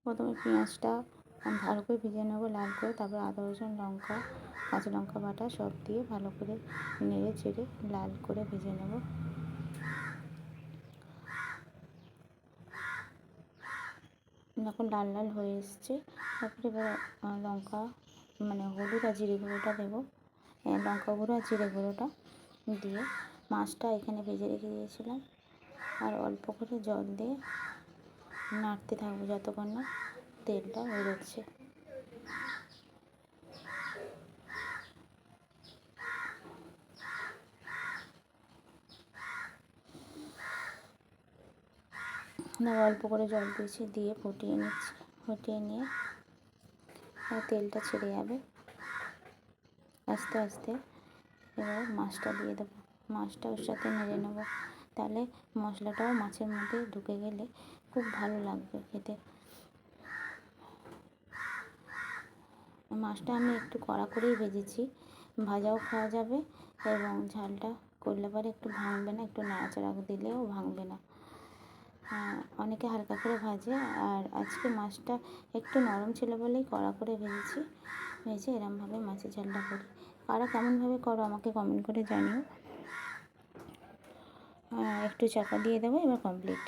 প্রথমে পেঁয়াজটা ভালো করে ভেজে নেবো লাল করে, তারপর আদা রসুন লঙ্কা কাঁচা লঙ্কা বাটা সব দিয়ে ভালো করে নেড়ে চেড়ে লাল করে ভেজে নেব। যখন লাল লাল হয়ে এসছে তারপরে এবার লঙ্কা হলুদ আর জিরে গুঁড়োটা দেবো, লঙ্কা গুঁড়ো আর জিরে গুঁড়োটা দিয়ে মাছটা এখানে ভেজে রেখে দিয়েছিলাম আর অল্প করে জল দিয়ে নাড়তে থাকবো যতক্ষণ না তেলটা বেরোচ্ছে। অল্প করে জল দিয়েছি, দিয়ে ফুটিয়ে নিচ্ছি। ফুটিয়ে নিয়ে তেলটা ছেড়ে যাবে আস্তে আস্তে। এবার মাছটা দিয়ে দেবো, মাছটা ওর সাথে নেড়ে নেবো, তাহলে মশলাটাও মাছের মধ্যে ঢুকে গেলে খুব ভালো লাগবে খেতে। মাছটা আমি একটু কড়া করেই ভেজেছি, ভাজাও খাওয়া যাবে এবং ঝালটা করলে পরে একটু ভাঙবে না, একটু নাড়াচাড়া দিলেও ভাঙবে না। অনেকে হালকা করে ভাজে, আর আজকে মাছটা একটু নরম ছিল বলেই কড়া করে ভেজে এরমভাবে মাছের ঝালটা করি। কারা কেমনভাবে করো আমাকে কমেন্ট করে জানিও। একটু চাপা দিয়ে দেবো, এবার কমপ্লিট।